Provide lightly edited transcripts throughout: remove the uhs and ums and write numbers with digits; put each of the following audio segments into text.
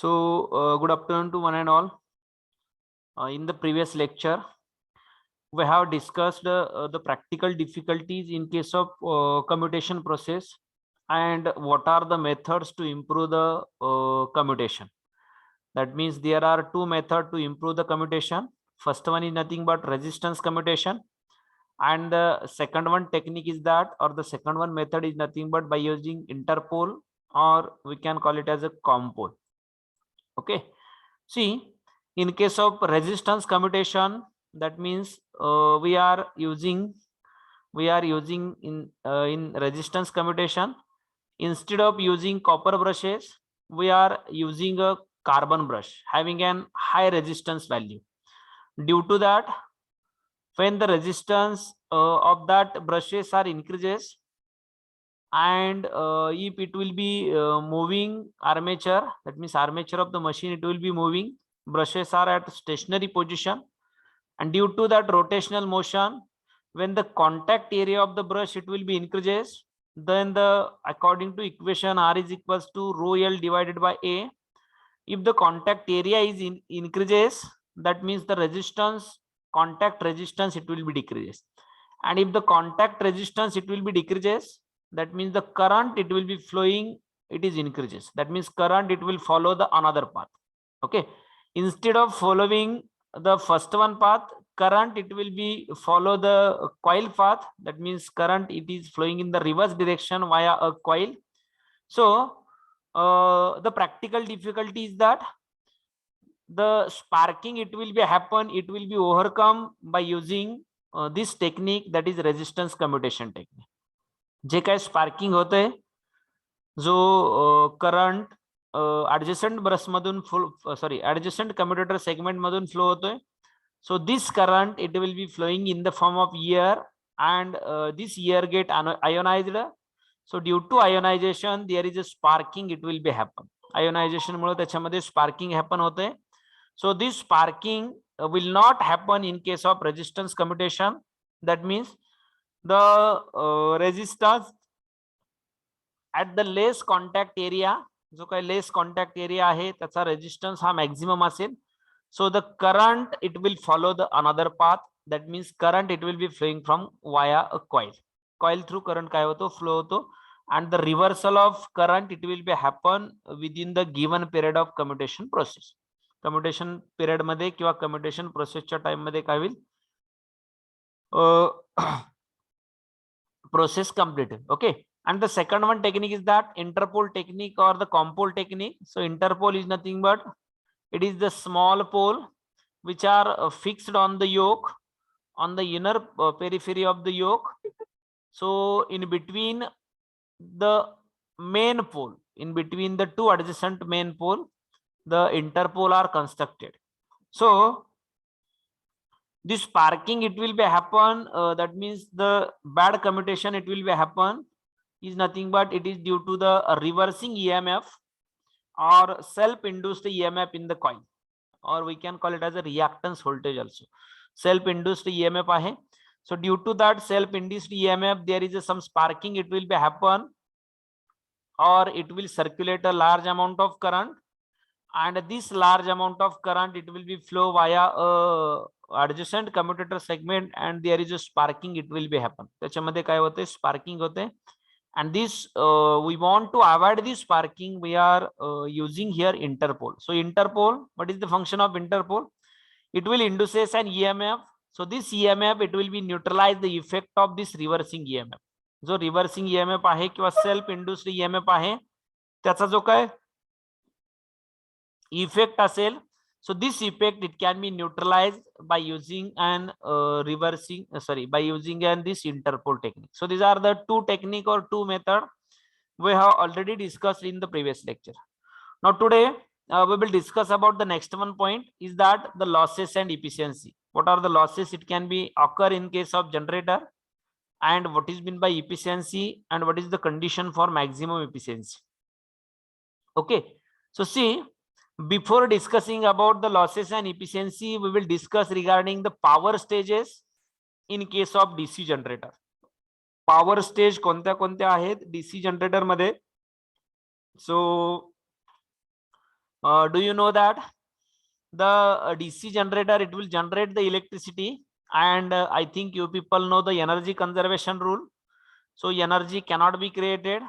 Good afternoon to one and all. In the previous lecture, we have discussed the practical difficulties in case of commutation process and what are the methods to improve the commutation. That means there are two methods to improve the commutation. First one is nothing but resistance commutation, and the second one technique is that, or the second one method is nothing but by using interpole, or we can call it as a compole. Okay, see, in case of resistance commutation, that means we are using in resistance commutation, instead of using copper brushes, we are using a carbon brush having an high resistance value. Due to that, when the resistance of that brushes are increases, and if it will be moving armature, that means armature of the machine, it will be moving, brushes are at stationary position, and due to that rotational motion, when the contact area of the brush it will be increases, then the according to equation R is equals to rho L divided by A. If the contact area is increases, that means the resistance, contact resistance, it will be decreases, and if the contact resistance it will be decreases, that means the current it will be flowing, it is increases. That means current it will follow the another path. Okay, instead of following the first one path, current it will be follow the coil path. That means current it is flowing in the reverse direction via a coil. So the practical difficulty is that the sparking it will be happen, it will be overcome by using this technique, that is resistance commutation technique. जे काय sparking होते, जो current adjacent brush मधून adjacent commutator segment मधून flow होतोय. So this current it will be flowing in the form of air, and this air get ionized. So due to ionization there is a sparking, it will be happen. Ionization मुळे त्याच्यामध्ये sparking happen होते. So this sparking will not happen in case of resistance commutation. That means the resistance at the less contact area, जो काही less contact area आहे त्याचा resistance हा maximum असेल. So the current it will follow the another path. That means current it will be flowing from via a coil. Coil through current काय होतो, flow होतो, and the reversal of current it will be happen within the given period of commutation process. Commutation period मध्ये किंवा commutation process च्या time मध्ये काय होईल, process completed. Okay, and the second one technique is that interpole technique or the compole technique. So interpole is nothing but it is the small pole which are fixed on the yoke, on the inner periphery of the yoke. So in between the main pole, in between the two adjacent main pole, the interpole are constructed. So this sparking it will be happen, that means the bad commutation it will be happen is nothing but it is due to the reversing EMF or self-induced EMF in the coil, or we can call it as a reactance voltage also. Self-induced EMF ahe. So due to that self-induced EMF there is some sparking it will be happen, or it will circulate a large amount of current, and this large amount of current it will be flow via a adjacent commutator segment, and there is a sparking it will be happen. त्याच्यामध्ये काय होते, sparking होते, and this we want to avoid this sparking, we are using here interpole. So interpole, what is the function of interpole? It will induces an EMF. So this EMF it will be neutralize the effect of this reversing EMF. जो reversing EMF आहे किंवा self induced EMF आहे त्याचा जो काय effect असेल, so this effect it can be neutralized by using an by using this interpole technique. So these are the two technique or two method we have already discussed in the previous lecture. Now today we will discuss about the next one point, is that the losses and efficiency. What are the losses it can be occur in case of generator, and what is meant by efficiency, and what is the condition for maximum efficiency. Okay, so see, before discussing about the losses and efficiency, we will discuss regarding the power stages in case of DC generator. Power stage कोणत्या कोणत्या आहेत DC generator मध्ये. So Do you know that the DC generator, it will generate the electricity, and I think you people know the energy conservation rule. So energy cannot be created,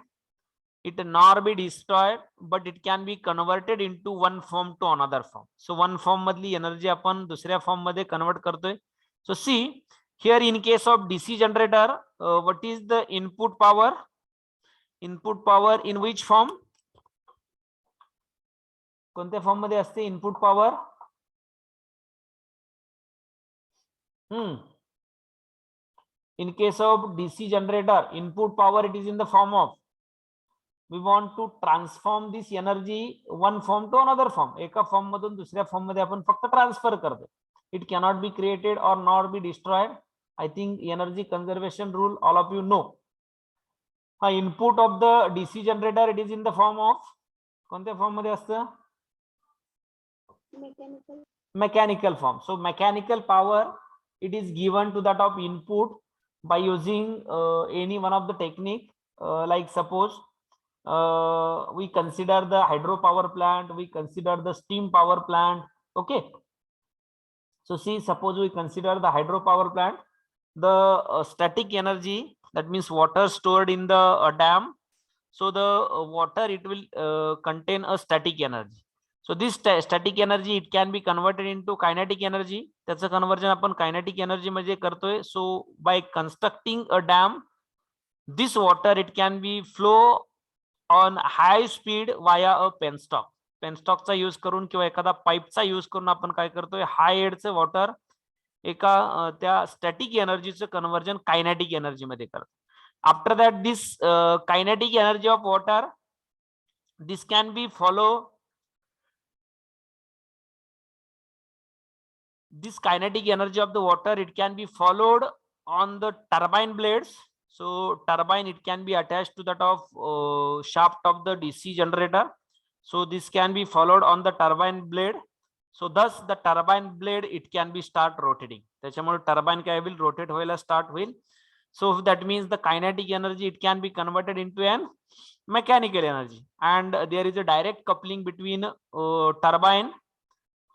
it nor be destroyed, but it can be converted into one form to another form. So one form मधली energy आपण दुसऱ्या form मध्ये convert करतोय. So see here, in case of DC generator, what is the input power? Input power in which form? कोणत्या form मध्ये असते input power? In case of DC generator, input power, it is in the form of, we want to transform this energy one form to another form. एका form मधून दुसऱ्या form मध्ये आपण फक्त transfer करतो. It cannot be created or nor be destroyed. I think energy conservation rule all of you know. Input of the DC generator, it is in the form of, कोणत्या form मध्ये असतं? Mechanical form. So mechanical power, it is given to that of input by using any one of the technique, like suppose we consider the hydropower plant, we consider the steam power plant. Okay, so see, suppose we consider the hydropower plant, the static energy, that means water stored in the dam. So the water, it will contain a static energy. So this static energy, it can be converted into kinetic energy. त्याचं conversion आपण kinetic energy मध्ये करतोय. So by constructing a dam, this water, it can be flow on high speed via a penstock. पेनस्टॉकचा use करून किंवा एखादा पाईपचा use करून आपण काय करतोय, हाय एडचं वॉटर एका त्या स्टॅटिक एनर्जीचं कन्वर्जन कायनेटिक एनर्जी मध्ये करतो. After that this kinetic energy of water, this can be follow, this kinetic energy of the water, it can be followed on the turbine blades. So turbine, it can be attached to that of shaft of the DC generator. So this can be followed on the turbine blade. So thus the turbine blade, it can be start rotating. त्याच्यामुळे turbine काय will rotate व्हायला start होईल. So that means the kinetic energy, it can be converted into an mechanical energy, and there is a direct coupling between turbine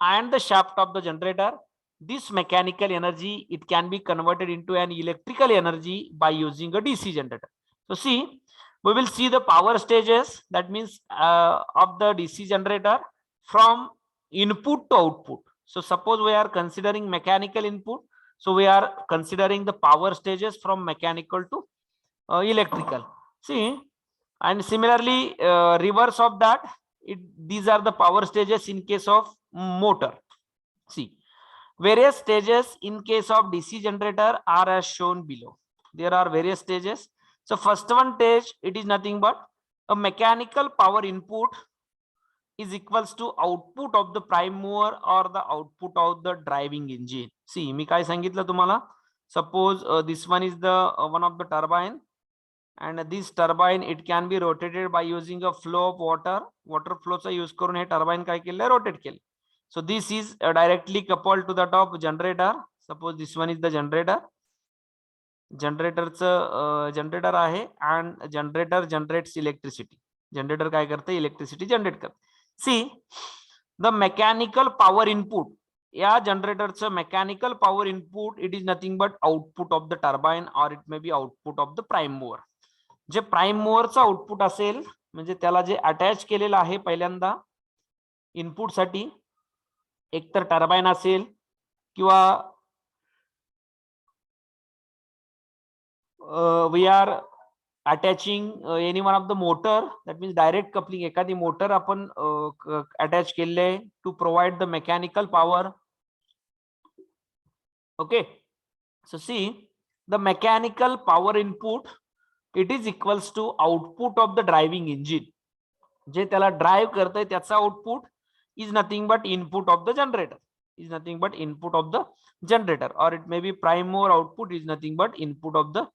and the shaft of the generator. This mechanical energy, it can be converted into an electrical energy by using a DC generator. So see, we will see the power stages, that means of the DC generator from input to output. So suppose we are considering mechanical input, so we are considering the power stages from mechanical to electrical. See, and similarly reverse of that, these are the power stages in case of motor. See, various stages in case of DC generator are as shown below. There are various stages. So first one stage, it is nothing but a mechanical power input is equals to output of the prime mover or the output of the driving engine. See, मी काय सांगितलं तुम्हाला, suppose this one is the one of the turbine, and this turbine, it can be rotated by using a flow of water. Water flow चा use करून हे turbine काय केलं, rotate केलं. So this is directly coupled to the top generator. Suppose this one is the generator. जनरेटरचं generator आहे, and generator generates electricity. जनरेटर काय करते, electricity generate करते. See, the mechanical power input, या जनरेटरचं mechanical power input, it is nothing but output of the turbine, or it may be output of the prime mover. जे prime मोवरचं output असेल, म्हणजे त्याला जे अटॅच केलेलं आहे पहिल्यांदा इनपुट साठी, एकतर टर्बाइन असेल किंवा we are attaching any one of the motor, that means direct coupling, एखादी मोटर आपण अटॅच केले to provide the mechanical power. Okay, so see, the mechanical power input, it is equals to output of the driving engine. जे त्याला drive करतंय त्याचा output is nothing but input of the generator, is nothing but input of the generator, or it may be prime mover output is nothing but input of the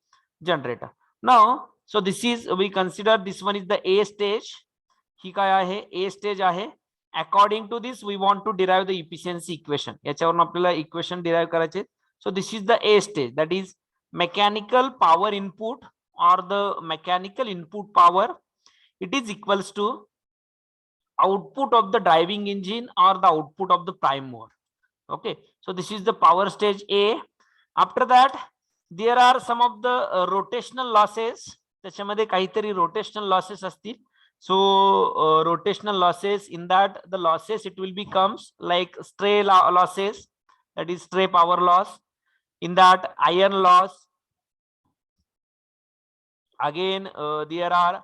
generator. Now, so this is, we consider this one is the A stage. ही काय आहे, A stage आहे. According to this, we want to derive the efficiency equation. याच्यावरून आपल्याला equation derive करायचे. So this is the A stage, that is mechanical power input or the mechanical input power, it is equals to output of the driving engine or the output of the prime mover. Okay, so this is the power stage A. After that there are some of the rotational losses. त्याच्यामध्ये काहीतरी rotational losses असतील. So rotational losses, in that the losses it will becomes like stray losses, that is stray power loss. In that iron loss, again there are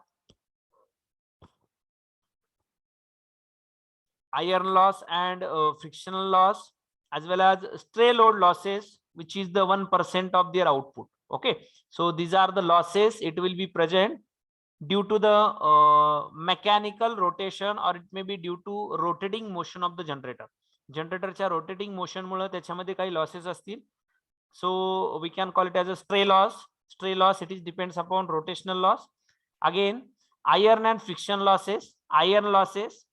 iron loss and frictional loss, as well as stray load losses, which is the 1% of their output. Okay, so these are the losses it will be present due to the mechanical rotation, or it may be due to rotating motion of the generator. Generatorच्या rotating motion मुळे त्याच्यामध्ये काही losses असतील. So we can call it as a stray loss. Stray loss, it is depends upon rotational loss. Again iron and friction losses. Iron losses,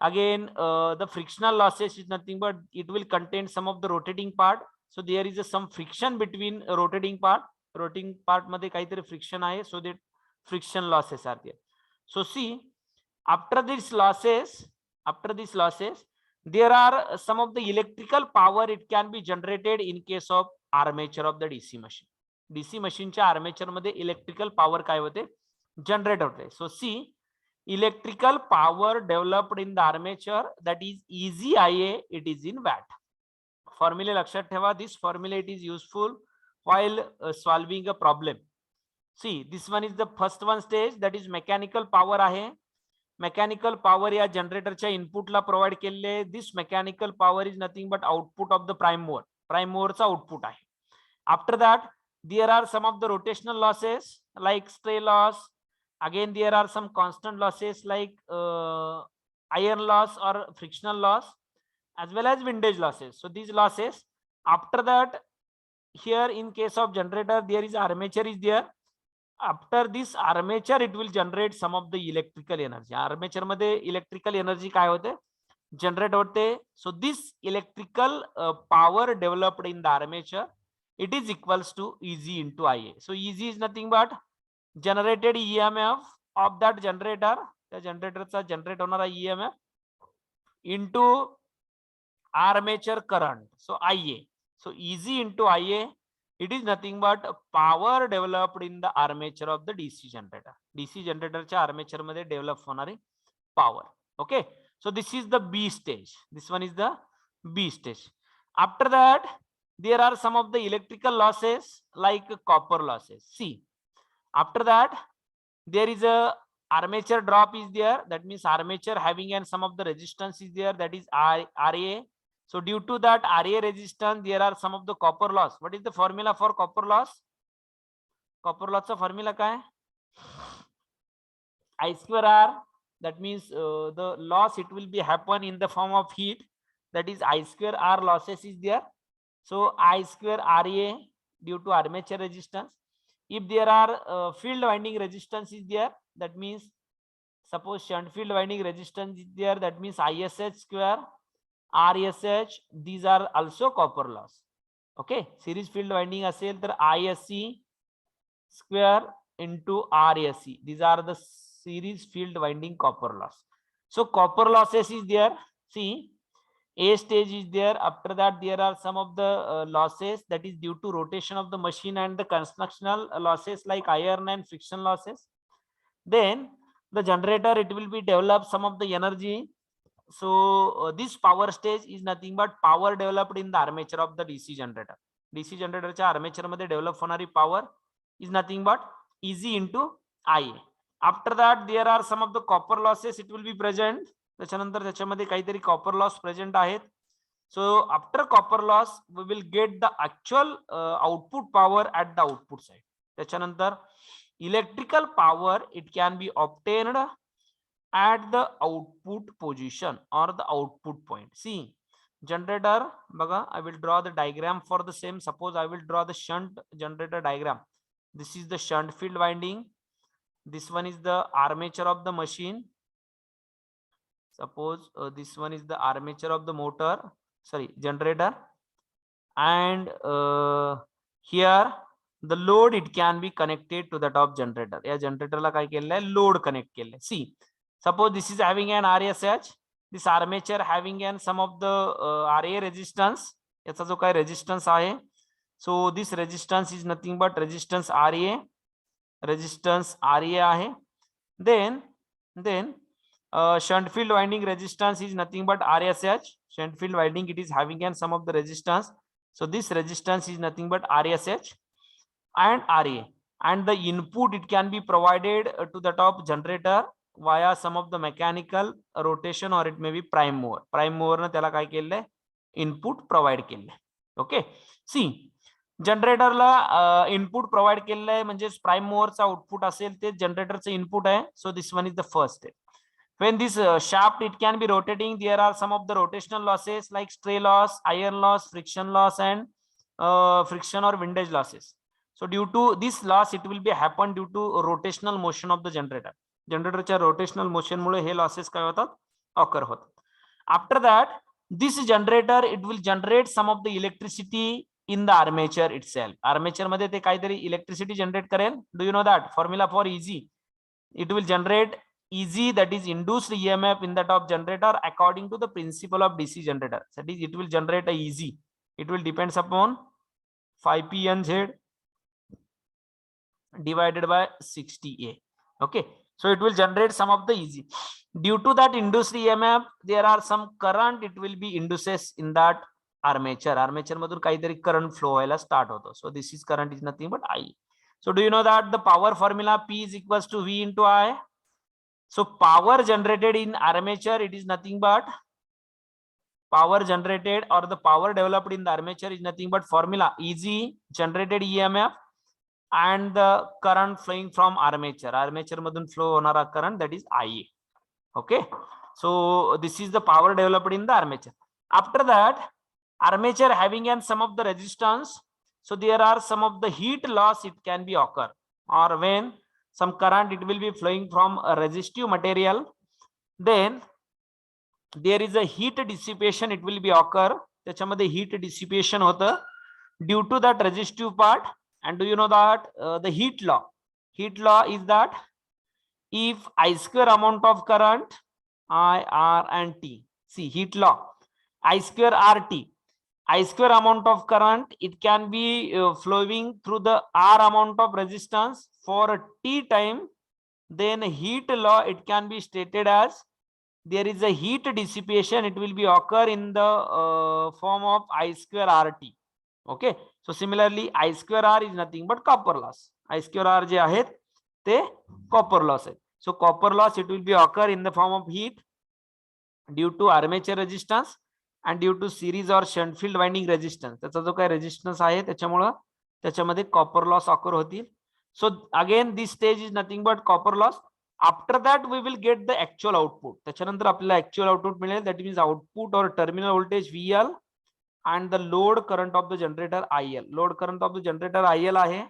again the frictional losses is nothing but it will contain some of the rotating part. So there is some friction between rotating part मध्ये काहीतरी friction आहे, so that friction losses are there. So see, after these losses there are some of the electrical power it can be generated in case of armature of the DC machine. DC machine च्या armature मध्ये electrical power काय होते, generate होते. So see, electrical power developed in the armature, that is EZIA, it is in watt. Formula लक्षात ठेवा. This formula it is useful while solving a problem. See, this one is the first one stage, that is mechanical power आहे. Mechanical power या जनरेटरच्या इनपुटला provide केलेले. This mechanical power is nothing but output of the prime mover. Prime moverचा output आहे. After that there are some of the rotational losses like stray loss. Again there are some constant losses like iron loss or frictional loss, as well as windage losses. So these losses, after that here in case of generator there is armature is there. After this armature it will generate some of the electrical energy. Armature मध्ये electrical energy काय होते, generate होते. So this electrical power developed in the armature, it is equals to EZ into IA. So EZ is nothing but generated EMF of that generator, त्या जनरेटरचा generate होणारा EMF into armature current, so IA. So EZ into IA, it is nothing but power developed in the armature of the DC generator. DC generatorच्या armature मध्ये develop होणारी power. Okay, so this is the B stage. This one is the B stage. After that there are some of the electrical losses like copper losses. See, after that there is a armature drop is there, that means armature having and some of the resistance is there, that is RA. So due to that RA resistance there are some of the copper loss. What is the formula for copper loss? Copper loss चा formula काय? I square R, that means the loss it will be happen in the form of heat, that is I square R losses is there. So I square RA due to armature resistance. If there are field winding resistance is there, that means suppose shunt field winding resistance is there, that means ISH square RSH, these are also copper loss. Okay, series field winding असेल तर ISC square into RSC, these are the series field winding copper loss. So copper losses is there. See, A stage is there. After that there are some of the losses that is due to rotation of the machine and the constructional losses like iron and friction losses. Then the generator it will be develop some of the energy. So this power stage is nothing but power developed in the armature of the DC generator. DC generator च्या armature मध्ये develop होणारी power is nothing but EZ into IA. After that there are some of the copper losses it will be present. त्याच्यानंतर त्याच्यामध्ये काहीतरी copper loss present आहेत. So after copper loss we will get the actual output power at the output side. त्याच्यानंतर electrical power it can be obtained at the output position or the output point. See, generator baga, I will draw the diagram for the same. Suppose I will draw the shunt generator diagram. This is the shunt field winding. This one is the armature of the machine. Suppose this one is the armature of the motor, sorry, generator, and here the load it can be connected to the top generator. या generator ला काय केलेलं आहे, load connect केलेलं आहे. See, Suppose this is having an RSH, this armature having an some of the RA resistance, याचा जो काय resistance आहे, so this resistance is nothing but resistance RA आहे. Then shunt field winding resistance is nothing but RSH. Shunt field winding, it is having an some of the resistance, so this resistance is nothing but RSH and RA, and the input it can be provided to the top generator via some of the mechanical rotation or it may be prime mover. Prime mover ने त्याला काय केले, input provide केले. Okay, see जनरेटरला input provide केलेलं आहे, म्हणजे prime मोवरचा output असेल ते जनरेटरचं इनपुट आहे. So this one is the first step. When this shaft it can be rotating, there are some of the rotational losses like stray loss, iron loss, friction loss, and friction or windage losses. So due to this loss, it will be happen due to rotational motion of the generator. जनरेटरच्या rotational motion मुळे हे losses काय होतात, occur होतात. After that, this generator it will generate some of the electricity in the armature itself. Armature मध्ये ते काहीतरी electricity generate करेल. Do you know that formula for EG? It will generate EG, that is induced EMF in the top generator according to the principle of DC generator. That is, it will generate a EG. It will depends upon 5PNZ divided by 60A. Okay, so it will generate some of the EG. Due to that induced EMF, there are some current. It will be induces in that armature. Armature मधून काहीतरी current flow व्हायला start होतो. So this is current is nothing but I. So do you know that the power formula P is equals to V into I? So power generated in armature, it is nothing but power generated or the power developed in the armature is nothing but formula EG, generated EMF, and the current flowing from armature. Armature madun flow honara current, that is IA. Okay, so this is the power developed in the armature. After that, armature having an some of the resistance, so there are some of the heat loss it can be occur, or when some current it will be flowing from a resistive material, then there is a heat dissipation it will be occur. त्याच्यामध्ये heat dissipation होतं due to that resistive part. And do you know that the heat law is that if I square amount of current I, R, and T, see heat law, I square RT, I square amount of current it can be flowing through the R amount of resistance for a T time, then heat law it can be stated as there is a heat dissipation it will be occur in the form of I square RT. Okay, so similarly I square R is nothing but copper loss. I square R जे आहेत ते copper loss आहे. So copper loss it will be occur in the form of heat due to armature resistance and due to series or shunt field winding resistance. त्याचा जो काही resistance आहे त्याच्यामुळे त्याच्यामध्ये copper loss occur होतील. So again this stage is nothing but copper loss. After that we will get the actual output. त्याच्यानंतर आपल्याला actual output मिळेल, that means output or terminal voltage VL and the load current of the generator IL. Load current of the generator IL आहे,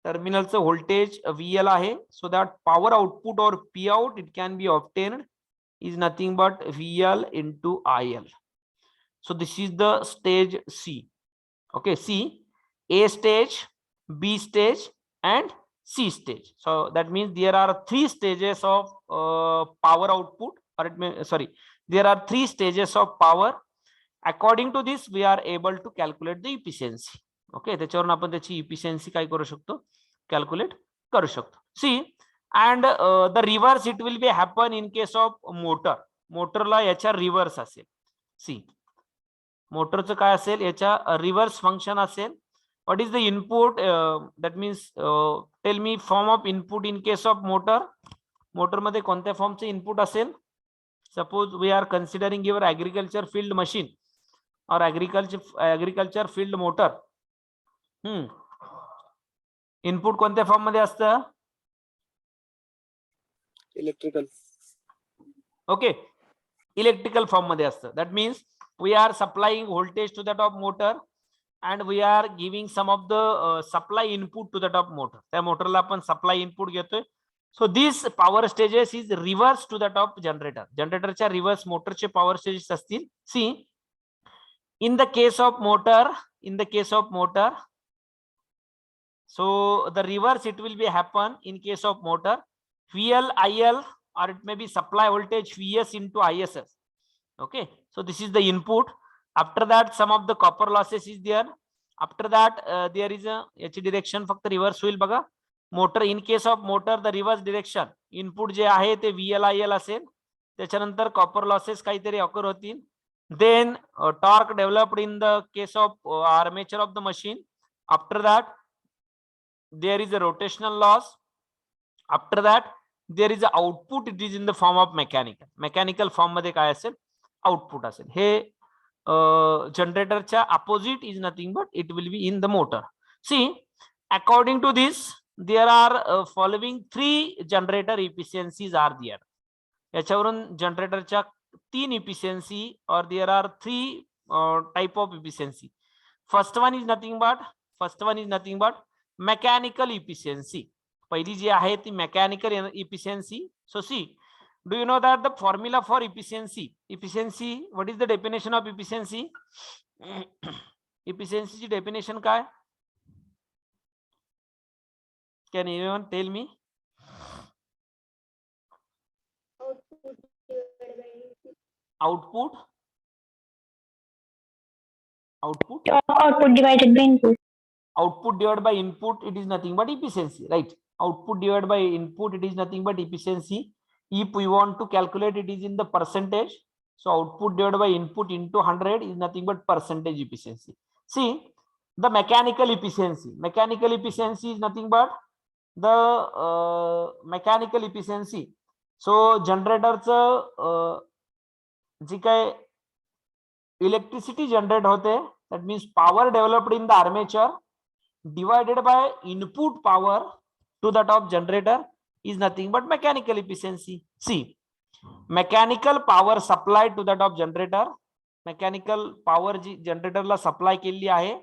terminal चं voltage VL आहे. So that power output or P out it can be obtained is nothing but VL into IL. So this is the stage C. Okay, C, A stage, B stage, and C stage. So that means there are three stages of power output, or it may, sorry, there are three stages of power. According to this, we are able to calculate the efficiency. Okay, त्याच्यावरून आपण त्याची efficiency काय करू शकतो, calculate करू शकतो. See, and the reverse it will be happen in case of motor. मोटरला याच्या reverse असेल. See, मोटरचं काय असेल, याच्या reverse function असेल. What is the input? That means tell me form of input in case of motor. Motor मध्ये कोणत्या फॉर्मचे input असेल? Suppose we are considering your agriculture field machine or agriculture field motor. Input कोणत्या form मध्ये असतं? Electrical. Okay, electrical form मध्ये असतं. That means we are supplying voltage to the top motor and we are giving some of the supply input to the top motor. त्या मोटरला आपण supply input घेतोय. So this power stages is reverse to the top generator. जनरेटरच्या reverse मोटरचे power stages असतील. See, in the case of motor, so the reverse it will be happen in case of motor. VL, IL or it may be supply voltage Vs into ISS. Okay, so this is the input. After that, some of the copper losses is there. After that, there is a H direction फक्त reverse होईल बघा. Motor, in case of motor, the reverse direction input जे आहे ते VLIL असेल. त्याच्यानंतर copper losses काहीतरी occur होतील. Then torque developed in the case of armature of the machine. After that, there is a rotational loss. After that, there is a output. It is in the form of mechanical form मध्ये काय असेल, output असेल. हे generatorच्या opposite is nothing but it will be in the motor. See, according to this, there are following 3 generator efficiencies are there. याच्यावरून generatorच्या 3 efficiency, or there are 3 type of efficiency. First one is nothing but mechanical efficiency. पहिली जी आहे ती mechanical efficiency. So see, do you know that the formula for efficiency, what is the definition of efficiency? Efficiency ची definition काय? Can anyone tell me? Output divided by input. Output divided by input, it is nothing but efficiency, right? Output divided by input, it is nothing but efficiency. If we want to calculate, it is in the percentage. So output divided by input into 100 is nothing but percentage efficiency. See, the mechanical efficiency is nothing but the mechanical efficiency. So generatorचं जी काय electricity generate होते, that means power developed in the armature divided by input power to that of generator is nothing but mechanical efficiency. See, mechanical power supplied to that of generator, mechanical power ji generator La supply केली आहे,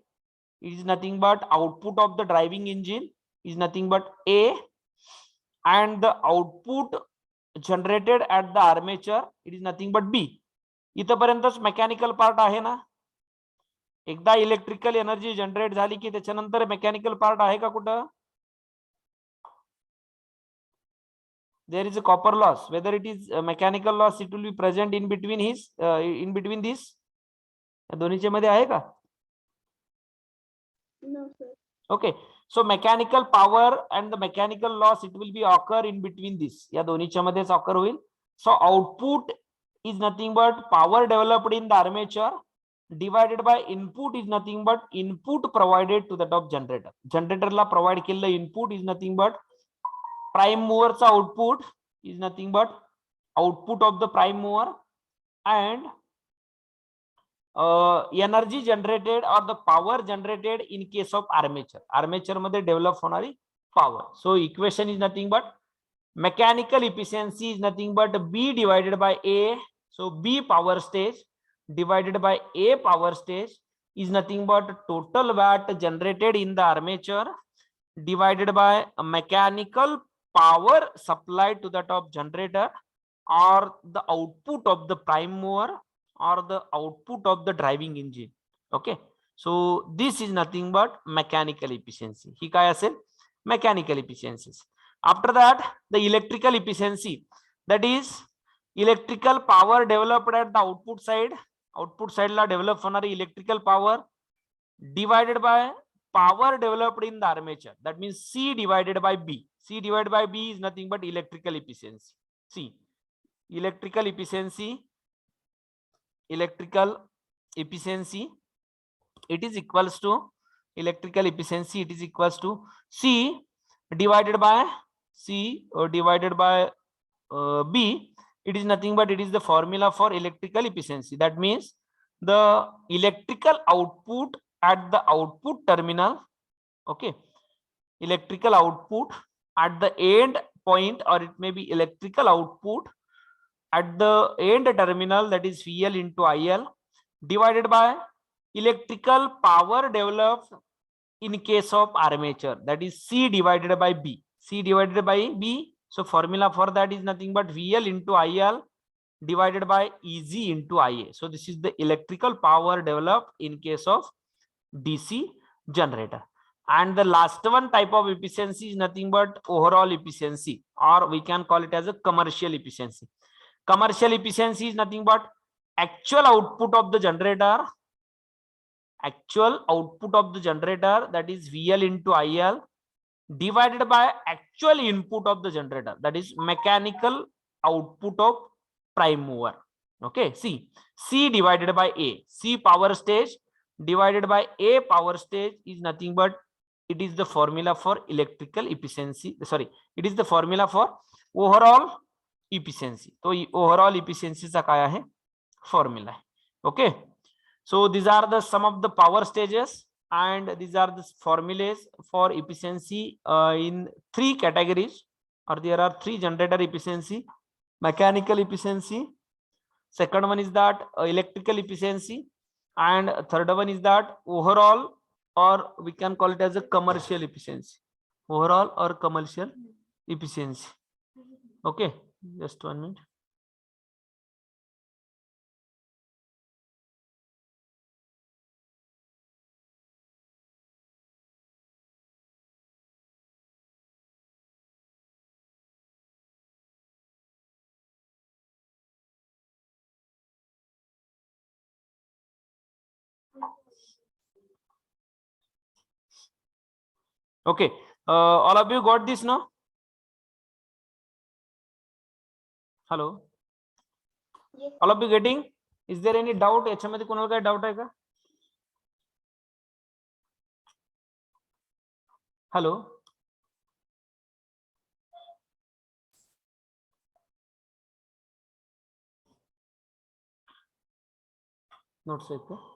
is nothing but output of the driving engine is nothing but A, and the output generated at the armature, it is nothing but B. इथपर्यंतच mechanical part आहे ना. एकदा electrical energy generate झाली की त्याच्यानंतर mechanical part आहे का कुठं? There is a copper loss. Whether it is a mechanical loss, it will be present in between this. दोन्हीच्या मध्ये आहे का? No, sir. Okay, so mechanical power and the mechanical loss, it will be occur in between this. या दोन्हीच्या मध्येच occur होईल. So output is nothing but power developed in the armature divided by input is nothing but input provided to the top generator. Generator La provide केलेलं input is nothing but prime mover चा output is nothing but output of the prime mover, and energy generated or the power generated in case of armature मध्ये develop होणारी power. So equation is nothing but mechanical efficiency is nothing but B divided by A. So B power stage divided by A power stage is nothing but total watt generated in the armature divided by a mechanical power supplied to the top generator, or the output of the prime mover, or the output of the driving engine. Okay, so this is nothing but mechanical efficiency. ही काय असेल? Mechanical efficiencies. After that, the electrical efficiency, that is electrical power developed at the output side La develop होणारी electrical power divided by power developed in the armature, that means C divided by B. C divided by B is nothing but electrical efficiency. See, electrical efficiency, it is equals to electrical efficiency, it is equals to C divided by B. It is nothing but it is the formula for electrical efficiency. That means the electrical output at the output terminal, okay, electrical output at the end point, or it may be electrical output at the end terminal, that is VL into IL, divided by electrical power developed in case of armature, that is C divided by B. C divided by B. So formula for that is nothing but VL into IL divided by EZ into IA. So this is the electrical power developed in case of DC generator. And the last one type of efficiency is nothing but overall efficiency, or we can call it as a commercial efficiency. Commercial efficiency is nothing but actual output of the generator, that is VL into IL, divided by actual input of the generator, that is mechanical output of prime mover. Okay, C divided by A, C power stage divided by A power stage is nothing but, it is the formula for electrical efficiency, sorry, it is the formula for overall efficiency. So overall efficiency चा काय आहे formula आहे. Okay, so these are the some of the power stages, and these are the formulas for efficiency in three categories, or there are three: generator efficiency, mechanical efficiency, second one is that electrical efficiency, and third one is that overall, or we can call it as a commercial efficiency, overall or commercial efficiency. Okay, just 1 minute. Okay, all of you got this now? Hello, yes. All of you getting? Is there any doubt? याच्यामध्ये कोणाला काय doubt आहे का? Hello, notes आहेत का?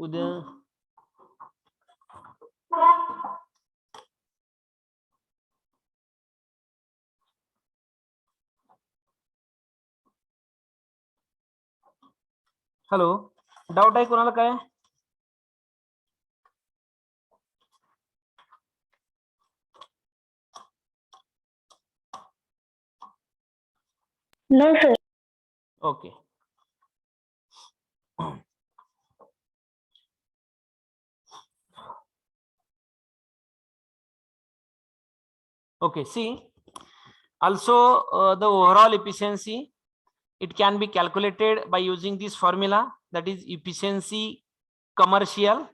उद्या hello, doubt आहे कोणाला काय? No, sir. Okay, okay, see, also the overall efficiency, it can be calculated by using this formula, that is efficiency commercial,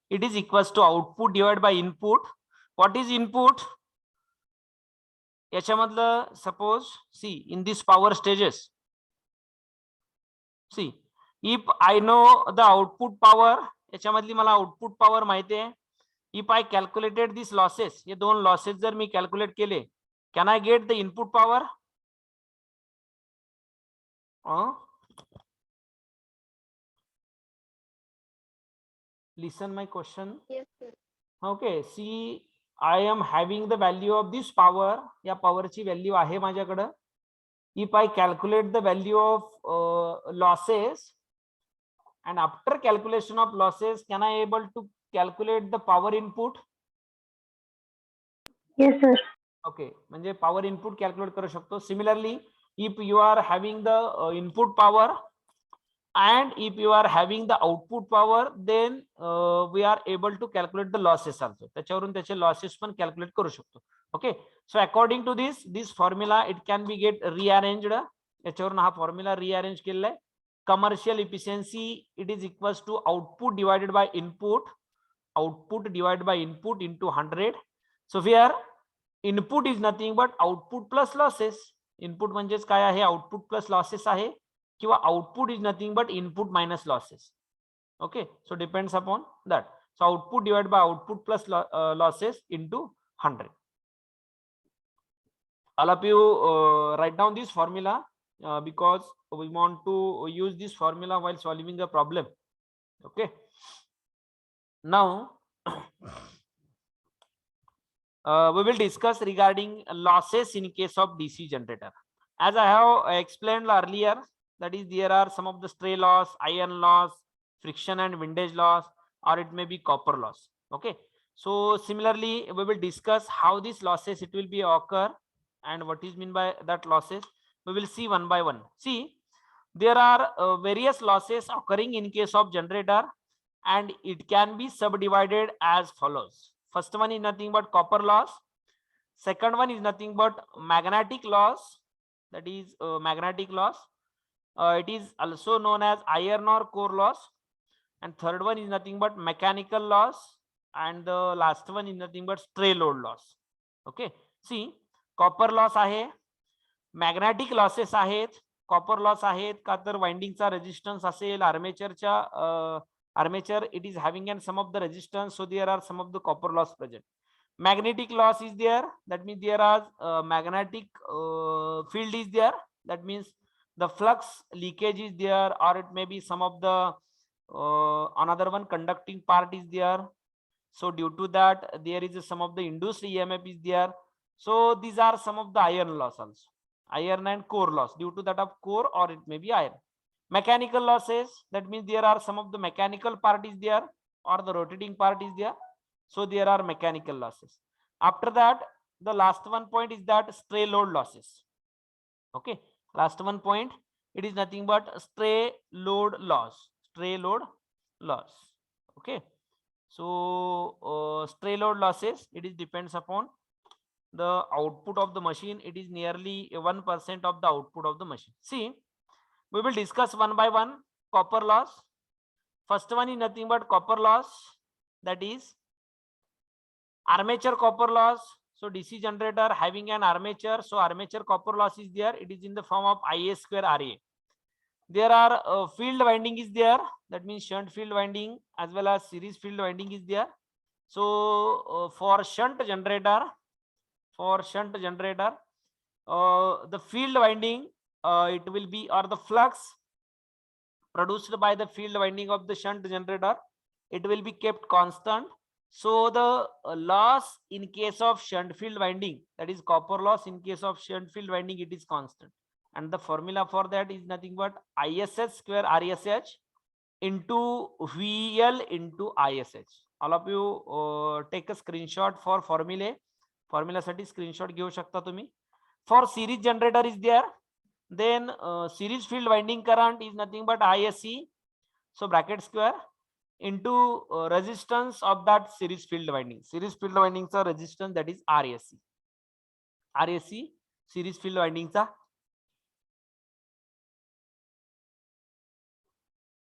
it is equals to output divided by input. What is input? याच्यामधलं suppose, see, in this power stages, see, if I know the output power, याच्यामधली मला output power माहिती आहे, if I calculated these losses, ये दोन losses जर मी calculate केले, can I get the input power? Listen my question. Yes, sir. Okay, see, I am having the value of this power, या power ची value आहे माझ्याकडे. If I calculate the value of losses, and after calculation of losses, can I able to calculate the power input? Yes, sir. Okay, म्हणजे power input calculate करू शकतो. Similarly, if you are having the input power and if you are having the output power, then we are able to calculate the losses also. त्याच्यावरून त्याचे losses पण calculate करू शकतो. Okay, so according to this formula, it can be get rearranged. याच्यावरून हा formula rearrange केलेला आहे. Commercial efficiency, it is equals to output divided by input, output divided by input into 100. So here input is nothing but output plus losses. Input म्हणजेच काय आहे? Output plus losses आहे, किंवा output is nothing but input minus losses. Okay, so depends upon that. So output divided by output plus losses into 100. All of you write down this formula because we want to use this formula while solving the problem. Okay, now we will discuss regarding losses in case of DC generator. As I have explained earlier, that is, there are some of the stray loss, iron loss, friction and windage loss, or it may be copper loss. Okay, so similarly we will discuss how these losses it will be occur and what is mean by that losses. We will see one by one. See, there are various losses occurring in case of generator, and it can be subdivided as follows. First one is nothing but copper loss. Second one is nothing but magnetic loss, that is magnetic loss. It is also known as iron or core loss. And third one is nothing but mechanical loss, and the last one is nothing but stray load loss. Okay, see, copper loss आहे, magnetic losses आहेत, copper loss आहेत का तर वाइंडिंगचा resistance असेल आर्मेचरच्या armature it is having and some of the resistance, so there are some of the copper loss present. Magnetic loss is there, that means there are magnetic field is there, that means the flux leakage is there, or it may be some of the another one conducting part is there, so due to that there is some of the induced EMF is there. So these are some of the iron loss also, iron and core loss due to that of core, or it may be iron. Mechanical losses, that means there are some of the mechanical part is there or the rotating part is there, so there are mechanical losses. After that, the last one point is that stray load losses. Okay, last one point, it is nothing but stray load loss, stray load loss. Okay, so stray load losses, it is depends upon the output of the machine. It is nearly 1% of the output of the machine. See, we will discuss one by one. Copper loss, first one is nothing but copper loss, that is armature copper loss. So DC generator having an armature, so armature copper loss is there, it is in the form of Ia square Ra. There are field winding is there, that means shunt field winding as well as series field winding is there. So for shunt generator, the field winding, it will be, or the flux produced by the field winding of the shunt generator, it will be kept constant. So the loss in case of shunt field winding, that is copper loss in case of shunt field winding, it is constant, and the formula for that is nothing but ISH square RSH into VL into ISH. All of you take a screenshot for formula साठी screenshot घेऊ शकता तुम्ही. For series generator is there, then series field winding current is nothing but ISC, so bracket square into resistance of that series field winding. Series field winding चा resistance, that is RSC. RSC series field winding चा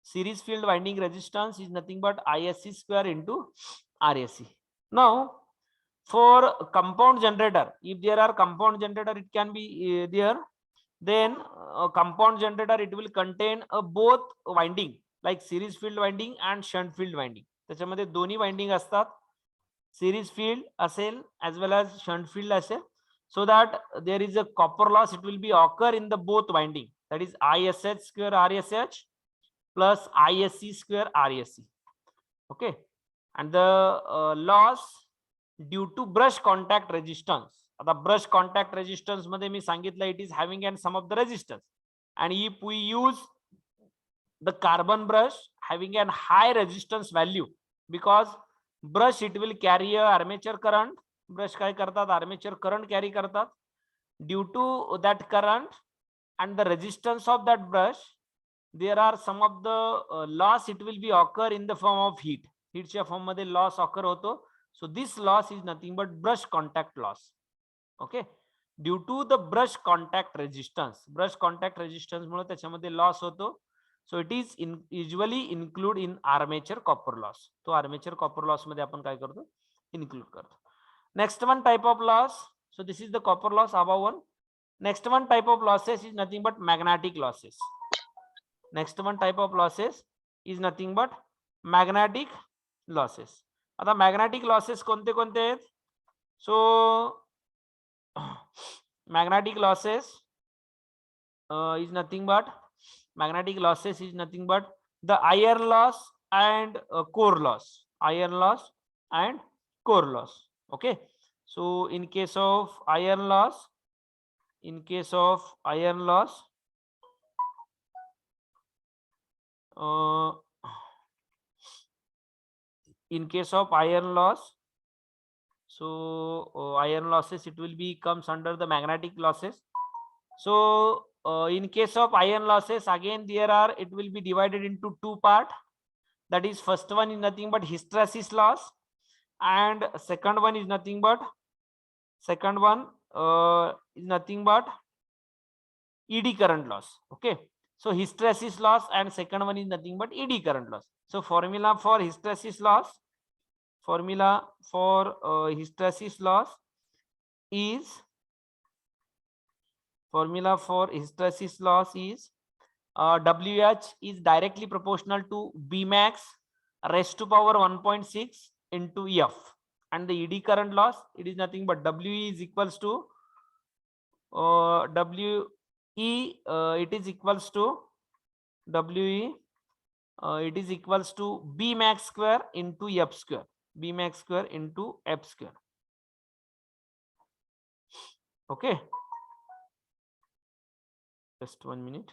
series field winding resistance is nothing but ISC square into RSC. Now for compound generator, if there are compound generator, it can be there, then compound generator, it will contain both winding like series field winding and shunt field winding. त्याच्यामध्ये दोन्ही winding असतात, series field असेल as well as shunt field असेल, so that there is a copper loss, it will be occur in the both winding, that is ISH square RSH plus ISC square RSC. Okay, and the loss due to brush contact resistance. आता brush contact resistance मध्ये मी सांगितलं it is having and some of the resistance, and if we use the carbon brush having an high resistance value, because brush it will carry a armature current, brush काय करतात armature current carry करतात, due to that current and the resistance of that brush, there are some of the loss, it will be occur in the form of heat च्या form मध्ये loss occur होतो. So this loss is nothing but brush contact loss. Okay, due to the brush contact resistance मुळे त्याच्यामध्ये loss होतो. So it is usually include in armature copper loss. तो armature copper loss मध्ये आपण काय करतो, include करतो. Next one type of loss, so this is the copper loss above one. Next one type of losses is nothing but magnetic losses. Next one type of losses is nothing but magnetic losses. आता magnetic losses कोणते कोणते आहेत? So magnetic losses is nothing but the iron loss and core loss, Okay, so in case of iron loss, so iron losses, it will be comes under the magnetic losses. So in case of iron losses, again it will be divided into two part. That is, first one is nothing but hysteresis loss, and second one is nothing but ED current loss. Okay, so hysteresis loss and second one is nothing but ED current loss. So formula for hysteresis loss is WH is directly proportional to B max raised to power 1.6 into F, and the ED current loss, it is nothing but WE is equals to it is equals to B max square into F square, Okay, just 1 minute.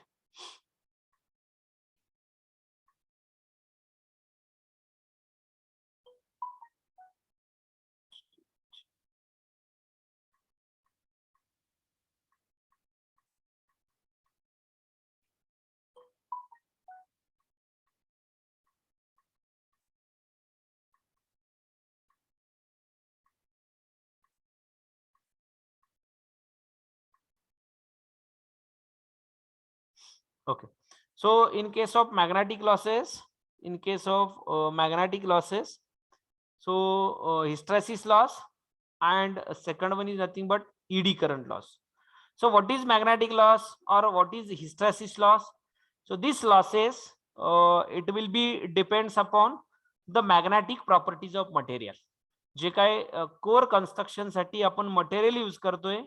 Okay, so in case of magnetic losses, so hysteresis loss, and second one is nothing but ED current loss. So what is magnetic loss or what is hysteresis loss? So these losses, it will be depends upon the magnetic properties of material. जे काय core construction साठी आपण material use करतोय,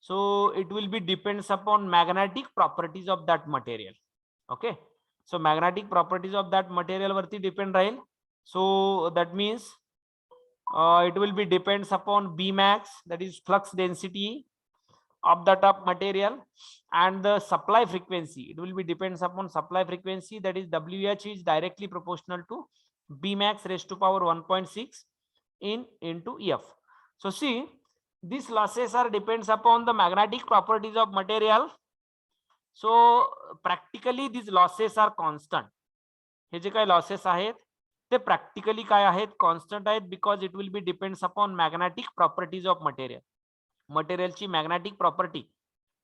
so it will be depends upon magnetic properties of that material. Okay, so magnetic properties of that material वरती depend Raheel. So that means it will be depends upon B max, that is flux density of the top material, and the supply frequency, it will be depends upon supply frequency, that is WH is directly proportional to B max raised to power 1.6 into F. So see, these losses are depends upon the magnetic properties of material. So practically these losses are constant. हे जे काही losses आहेत ते practically काय आहेत, constant आहेत, because it will be depends upon magnetic properties of material. मटेरियलची magnetic property,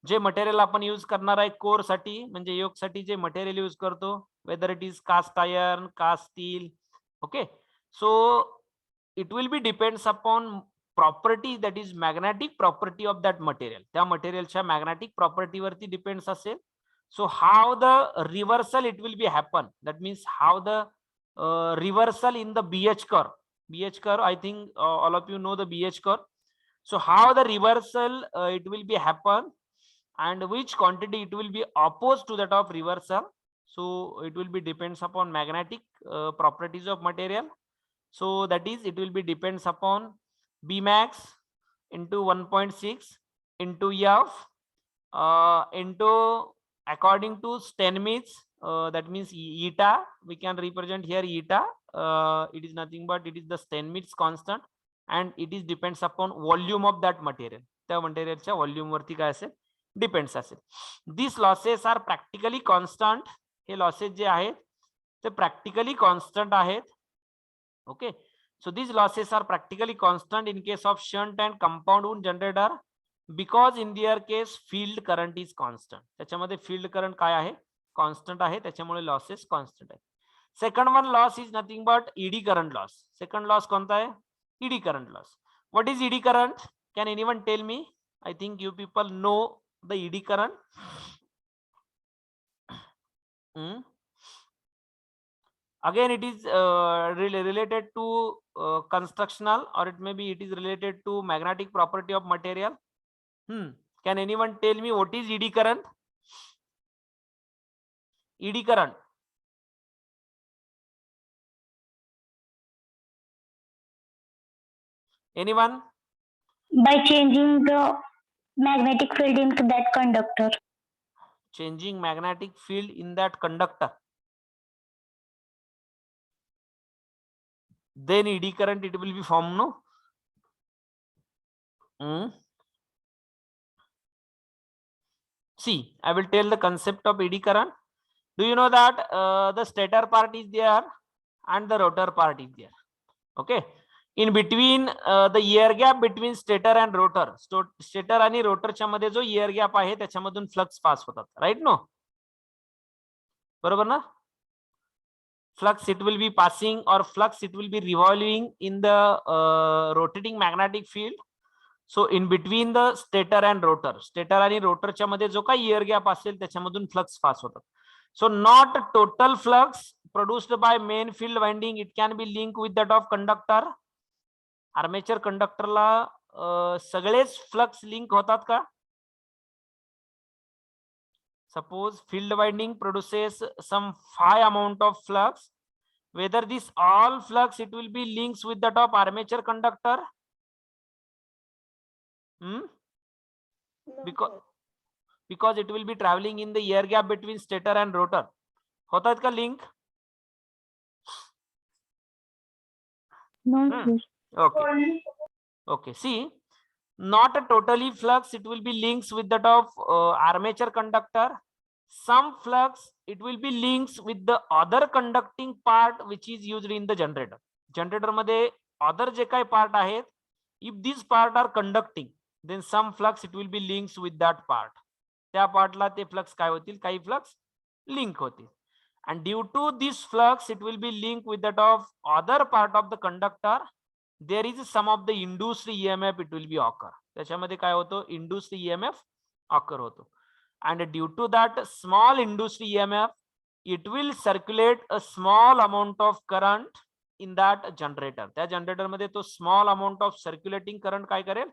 जे मटेरियल आपण यूज करणार आहे कोर साठी, म्हणजे योक साठी जे मटेरियल यूज करतो, whether it is cast iron, cast steel. Okay, so it will be depends upon property, that is magnetic property of that material. त्या मटेरियलच्या मॅग्नेटिक प्रॉपर्टी वरती डिपेंड्स असेल. So how the reversal it will be happen, that means how the reversal in the BH curve, I think all of you know the BH curve. So how the reversal it will be happen, and which quantity it will be opposed to that of reversal. So it will be depends upon magnetic properties of material. So that is, it will be depends upon B max into 1.6 into F into, according to Steinmetz, that means eta, we can represent here eta, it is nothing but it is the Steinmetz constant, and it is depends upon volume of that material. त्या मटेरियलच्या volume वरती काय असेल, depends असेल. This losses are practically constant. हे losses जे आहेत ते practically constant आहेत. Okay, so this losses are practically constant in case of shunt and compound wound generator, because in their case field current is constant. त्याच्यामध्ये field current काय आहे, constant आहे, त्याच्यामुळे लॉसेस कॉन्स्टंट आहे. Second one loss is nothing but eddy current loss. Second loss कोणता आहे, eddy current loss. What is eddy current, can anyone tell me? I think you people know the ED current. Again, it is related to constructional, or it may be it is related to magnetic property of material. Can anyone tell me what is ED current? ED current. Anyone? By changing the magnetic field into that conductor. Changing magnetic field in that conductor. Then ED current it will be formed, no? See, I will tell the concept of eddy current. Do you know that the stator part is there and the rotor part is there? Okay. In between the air gap between stator and rotor, stator आणि रोटरच्या मध्ये जो air gap आहे त्याच्यामधून flux pass होतात, right no? बरोबर ना? Flux it will be passing, or flux it will be revolving in the rotating magnetic field. So in between the stator and rotor, stator आणि रोटरच्या मध्ये जो काही एअर गॅप असेल त्याच्यामधून फ्लक्स पास होतात. So not total flux produced by main field winding, it can be linked with that of conductor. Armature कंडक्टरला सगळेच flux link होतात का? Suppose field winding produces some phi amount of flux, whether this all flux it will be links with that of armature conductor. Because it will be traveling in the air gap between stator and rotor. होता है का link? No, sir. Okay. Okay. See, not a totally flux, it will be links with that of armature conductor. Some flux it will be links with the other conducting part which is used in the generator. Generator मध्ये other जे काही part आहेत, if these part are conducting, then some flux it will be links with that part. त्या पार्टला ते flux काय होतील? काही flux link होतील. And due to this flux it will be linked with that of other part of the conductor. There is some of the induced EMF it will be occur. त्याच्यामध्ये काय होतो? Induced EMF occur होतो. And due to that small induced EMF, it will circulate a small amount of current in that generator. त्या generator मध्ये तो small amount of circulating current काय करेल?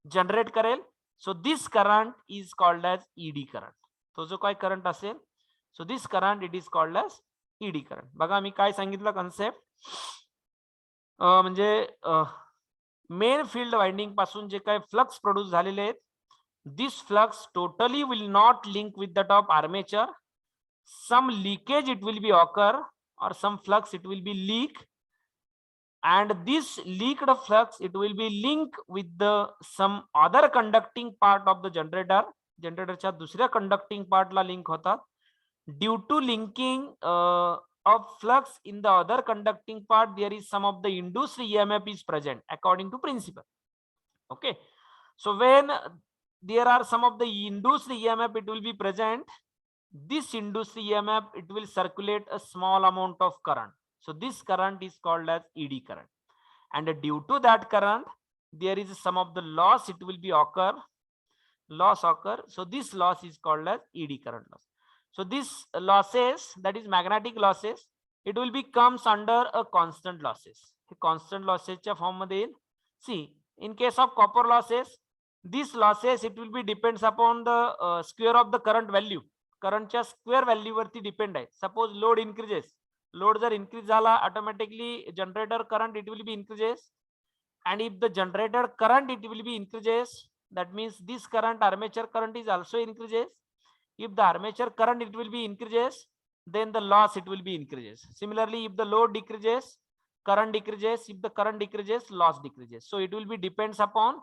Generate करेल. So this current is called as ED current. तो जो काय current असेल, so this current it is called as ED current. बघा मी काय सांगितलं कन्सेप्ट, म्हणजे मेन फील्ड वाइंडिंग पासून जे काय फ्लक्स प्रोड्यूस झालेले आहेत, this flux totally will not link with that of armature. Some leakage it will be occur, or some flux it will be leak, and this leaked flux it will be linked with the some other conducting part of the generator. जनरेटरच्या दुसऱ्या conducting पार्टला link होतात. Due to linking of flux in the other conducting part, there is some of the induced EMF is present according to principle. Okay, so when there are some of the induced EMF it will be present, this induced EMF it will circulate a small amount of current. So this current is called as ED current, and due to that current there is some of the loss it will be occur. So this loss is called as ED current loss. So this losses, that is magnetic losses, it will be comes under a constant losses. Constant losses च्या form मध्ये येईल. See, in case of copper losses, these losses it will be depends upon the square of the current value. करंटच्या square value वरती depend आहे. Suppose load increases, load जर increase झाला, automatically generator current it will B increases. And if the generator current it will be increases, that means this current armature current is also increases. If the armature current it will be increases, then the loss it will be increases. Similarly, if the load decreases, current decreases. If the current decreases, loss decreases. So it will be depends upon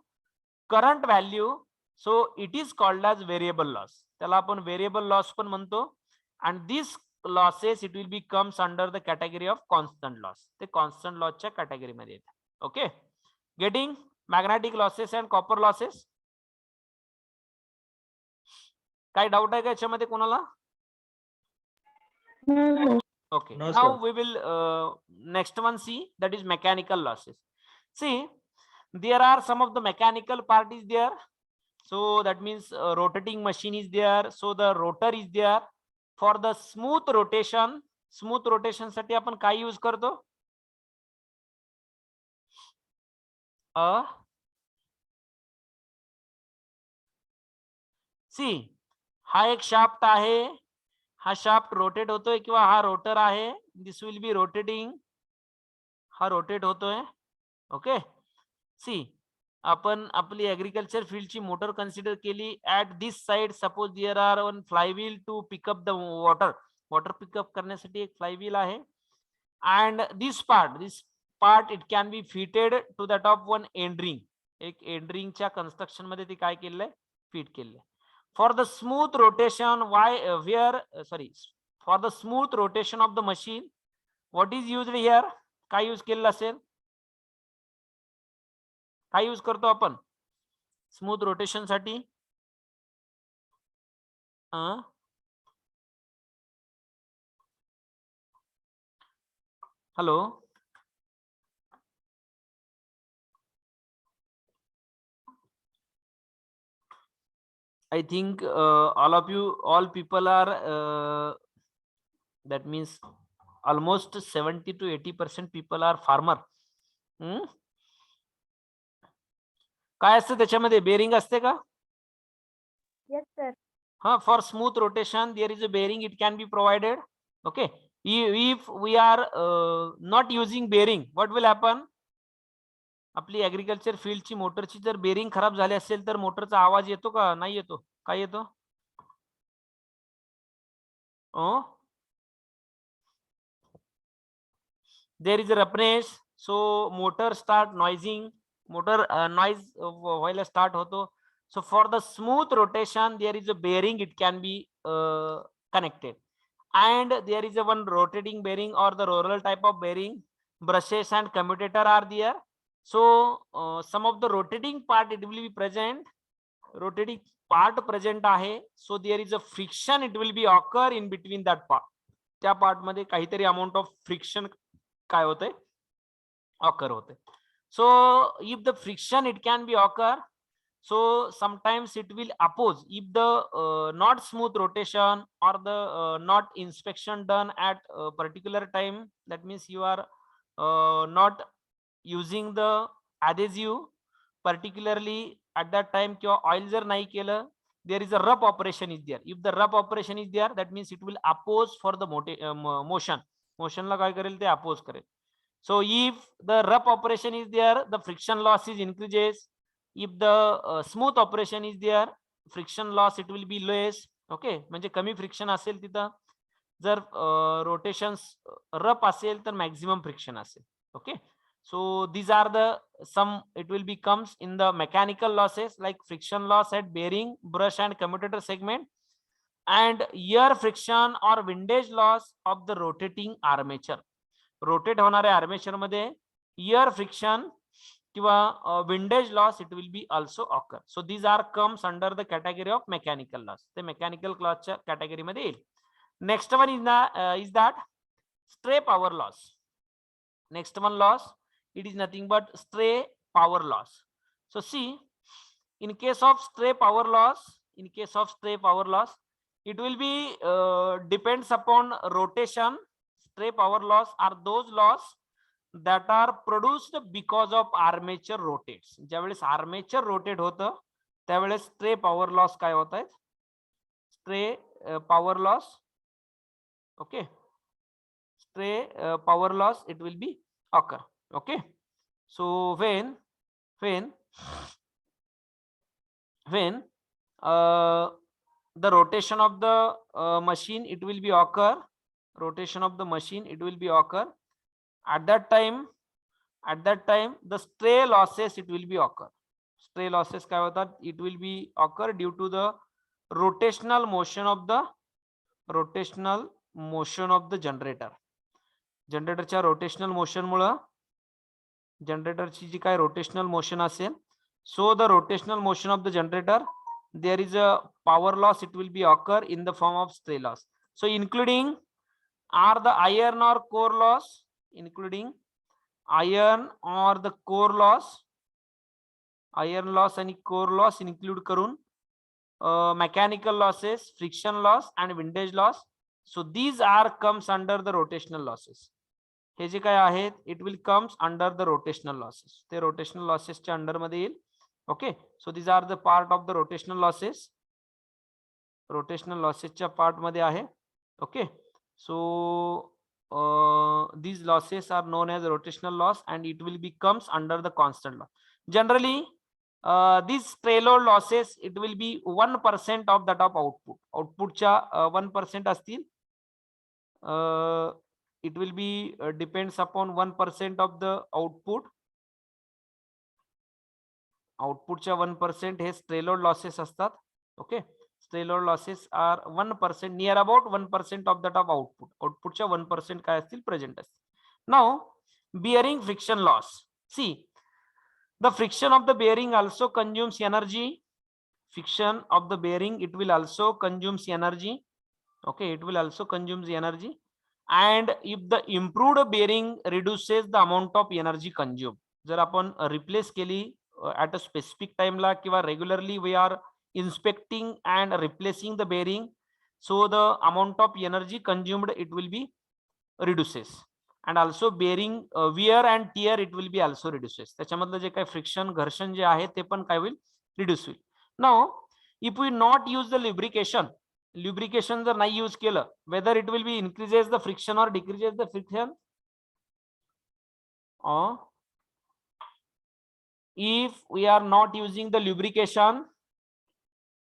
current value. So it is called as variable loss. त्याला आपण variable loss पण म्हणतो. And this losses it will be comes under the category of constant loss. ते constant loss च्या category मध्ये येते. Okay, getting magnetic losses and copper losses. काय doubt आहे का याच्यामध्ये कोणाला? No, Okay, No, now sir. we will next one see, that is mechanical losses. See, there are some of the mechanical part is there. So that means rotating machine is there. So the rotor is there. For the smooth rotation साठी आपण काय use करतो? सी, हा एक shaft आहे, हा shaft rotate होतोय किंवा हा रोटर आहे. दिस विल बी रोटेटिंग, हा रोटेट होतोय. ओके, सी, आपण आपली ऍग्रिकल्चर फील्डची मोटर कन्सिडर केली. At this side suppose there are one flywheel to pick up the water pick up करण्यासाठी एक फ्लायव्हील आहे. And this part it can be fitted to that of one end ring. एक end रिंगच्या construction मध्ये ते काय केलंय? फिट केलंय. for the smooth rotation, for the smooth rotation of the machine, what is used here? काय use केलेलं असेल? काय यूज करतो आपण स्मूथ रोटेशन साठी? Hello, I think all people are that means almost 70 to 80% people are farmer. काय असतं त्याच्यामध्ये? बेरिंग असते का? Yes, sir. For smooth rotation there is a bearing, it can be provided. Okay, if we are not using bearing, what will happen? आपली agriculture फील्डची मोटरची जर bearing खराब झाली असेल तर मोटरचा आवाज येतो का? नाही येतो. काय येतो? there is a roughness, so motor start noising, motor noise व्हायला start होतो. So for the smooth rotation there is a bearing, it can be connected, and there is a one rotating bearing or the roller type of bearing. Brushes and commutator are there. So some of the rotating part it will be present, rotating part present आहे. So there is a friction, it will be occur in between that part. त्या part मध्ये काहीतरी amount of friction काय होते? occur होते. So if the friction it can be occur, so sometimes it will oppose if the not smooth rotation or the not inspection done at a particular time. That means you are not using the adhesive particularly at that time किंवा oil जर नाही केलं, there is a rough operation is there. If the rough operation is there, that means it will oppose for the motion. Motion ला काय करेल? ते oppose करेल. So if the rough operation is there, the friction loss is increases. If the smooth operation is there, friction loss it will be less. Okay, म्हणजे कमी friction असेल तिथं. जर rotations rough असेल तर मॅक्झिमम फ्रिक्शन असेल. Okay, so these are the some it will be comes in the mechanical losses like friction loss at bearing, brush and commutator segment, and air friction or windage loss of the rotating armature. Rotate होणाऱ्या armature मध्ये air friction किंवा windage loss it will be also occur. So these are comes under the category of mechanical loss. ते mechanical लॉसच्या category मध्ये येईल. Next one is that stray power loss. Next one loss it is nothing but stray power loss. So see, in case of stray power loss, it will be depends upon rotation. Stray power loss are those loss that are produced because of armature rotates. ज्यावेळेस armature rotate होतं त्यावेळेस stray power loss काय होत आहेत? Stray power loss. Okay, stray power loss it will be occur. Okay, so when the rotation of the machine it will be occur, rotation of the machine it will be occur, at that time the stray losses it will be occur. Stray losses काय होतात? it will be occur due to the rotational motion of the generator. जनरेटरच्या rotational motion मुळे जनरेटरची जी काय rotational motion असेल, so the rotational motion of the generator there is a power loss it will be occur in the form of stray loss. So including are the iron or core loss, including iron or the core loss, iron loss आणि core loss include करून mechanical losses, friction loss and windage loss. So these are comes under the rotational losses. हे जे काय आहेत it will comes under the rotational losses. ते rotational लॉसेसच्या under मध्ये येईल. Okay, so these are the part of the rotational losses. Rotational लॉसेसच्या part मध्ये आहे. Okay, so these losses are known as rotational loss and it will be comes under the constant loss. Generally these stray load losses it will be 1% of that of output. Outputच्या 1% असतील. It will be depends upon 1% of the output. Outputच्या 1% हे stray load losses असतात. Okay, stray load losses are 1%, near about 1% of that of output. Outputच्या 1% काय असतील present असतील. Now bearing friction loss. See, the friction of the bearing also consumes energy. Friction of the bearing, it will also consumes energy. Okay, it will also consumes energy. And if the improved bearing reduces the amount of energy consumed, जर आपण replace केली at a specific time ला किंवा regularly we are inspecting and replacing the bearing, so the amount of energy consumed it will be reduces. And also bearing wear and tear it will be also reduces. त्याच्यामधलं जे काही friction घर्षण जे आहे ते पण काय होईल, reduce होईल. Now if we not use the lubrication जर नाही यूज केलं, whether it will be increases the friction or decreases the friction, or if we are not using the lubrication,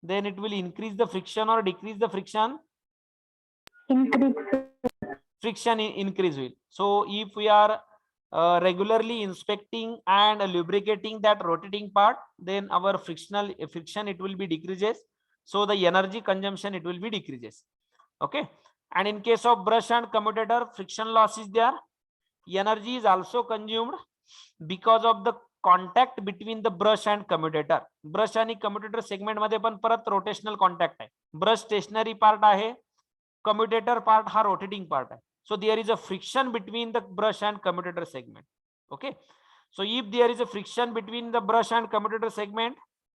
then it will increase the friction or decrease the friction. Increase. Friction increase will. So if we are regularly inspecting and lubricating that rotating part, then our friction it will be decreases, so the energy consumption it will be decreases. Okay, and in case of brush and commutator, friction loss is there. Energy is also consumed because of the contact between the brush and commutator. Brush आणि commutator segment मध्ये पण परत rotational contact आहे. Brush stationary part आहे, commutator part हा rotating part आहे. So there is a friction between the brush and commutator segment. Okay, so if there is a friction between the brush and commutator segment,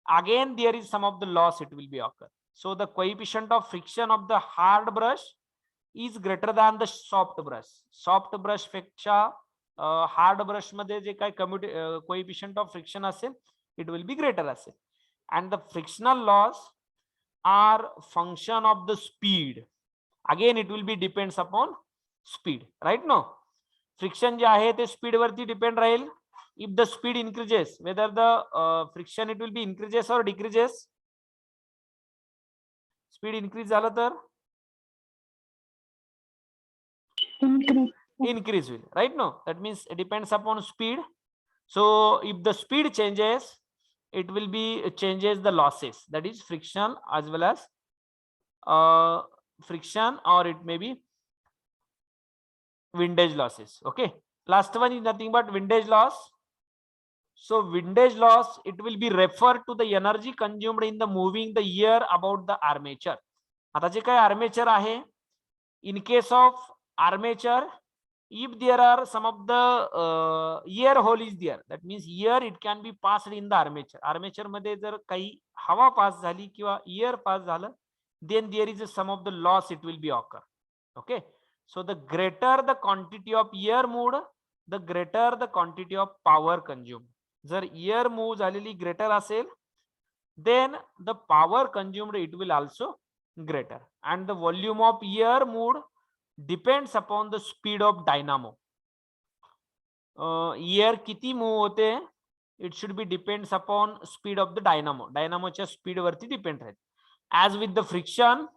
again there is some of the loss it will be occur. So the coefficient of friction of the hard brush is greater than the soft brush. Soft brush पेक्षा hard brush मध्ये जे काही coefficient of friction असेल, it will be greater असेल. And the frictional loss are function of the speed. Again it will be depends upon speed, right? No, friction जे आहे ते speed वरती depend Raheel. If the speed increases, whether the friction it will be increases or decreases. Speed increase झालं तर increase will, right? No, that means it depends upon speed. So if the speed changes, it will be changes the losses, that is friction as well as friction, or it may be windage losses. Okay, last one is nothing but windage loss. So windage loss, it will be referred to the energy consumed in the moving the ear about the armature. आता जे काही armature आहे, in case of armature, if there are some of the ear hole is there, that means ear it can be passed in the armature. Armature मध्ये जर काही हवा pass झाली किंवा ear pass झालं, then there is a some of the loss it will be occur. Okay, so the greater the quantity of ear moved, the greater the quantity of power consumed. जर ear move झालेली greater असेल, then the power consumed it will also greater, and the volume of ear moved depends upon the speed of dynamo. Ear किती move होते, it should be depends upon speed of the dynamo. Dynamoच्या speed वरती depend राहते. As with the friction,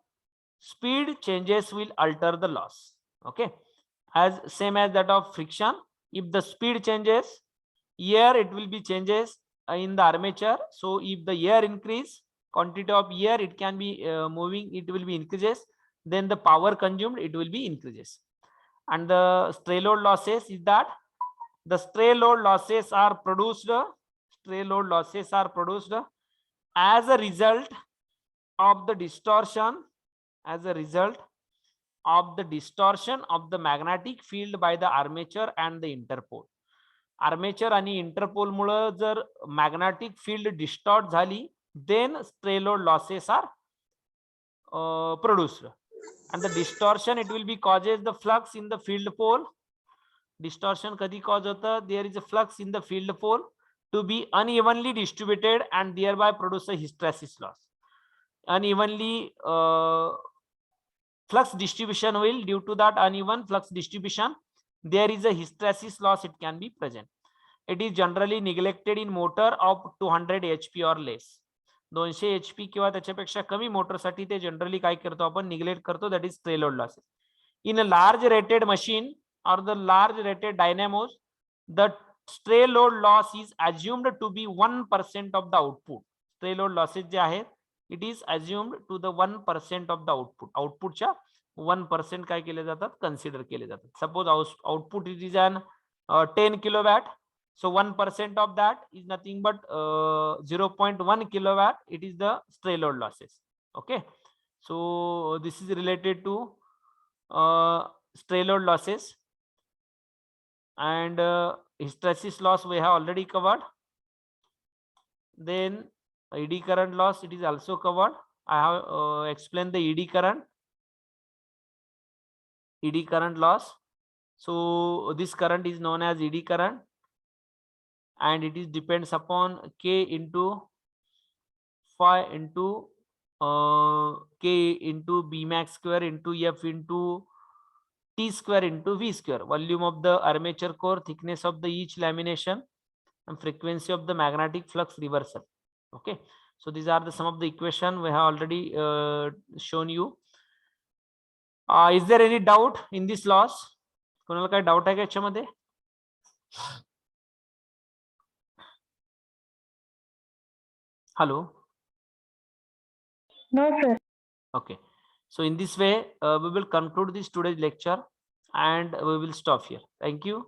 speed changes will alter the loss. Okay, as same as that of friction, if the speed changes, ear it will be changes in the armature. So if the ear increase, quantity of ear it can be moving, it will be increases, then the power consumed it will be increases. And the stray load losses is that the stray load losses are produced as a result of the distortion, of the magnetic field by the armature and the interpole. Armature आणि interpole मुळे जर magnetic field distort झाली, then stray load losses are produced. And the distortion it will be causes the flux in the field pole. Distortion कधी cause होतं, there is a flux in the field pole to be unevenly distributed and thereby produce a hysteresis loss. Unevenly flux distribution will, due to that uneven flux distribution, there is a hysteresis loss, it can be present. It is generally neglected in motor of 200 HP or less. 200 HP किंवा त्याच्यापेक्षा कमी motor साठी ते generally काय करतो आपण, neglect करतो, that is stray load losses. In a large rated machine or the large rated dynamos, the stray load loss is assumed to be 1% of the output. Stray load losses जे आहेत, it is assumed to the 1% of the output. आउटपुटच्या 1% काय केले जातात, consider केले जातात. Suppose output it is an 10 kilowatt. So 1% of that is nothing but 0.1 kilowatt. It is the stray load losses. Okay, so this is related to stray load losses, and hysteresis loss we have already covered. Then ED current loss, it is also covered. I have explained the ED current loss. So this current is known as ED current, and it is depends upon K into phi into K into B max square into F into T square into V square, volume of the armature core, thickness of the each lamination, and frequency of the magnetic flux reversal. Okay, so these are the some of the equation we have already shown you. Is there any doubt in this loss? कोणाला काय doubt आहे का याच्यामध्ये? Hello. No, sir. Okay, so in this way we will conclude this today's lecture, and we will stop here. Thank you.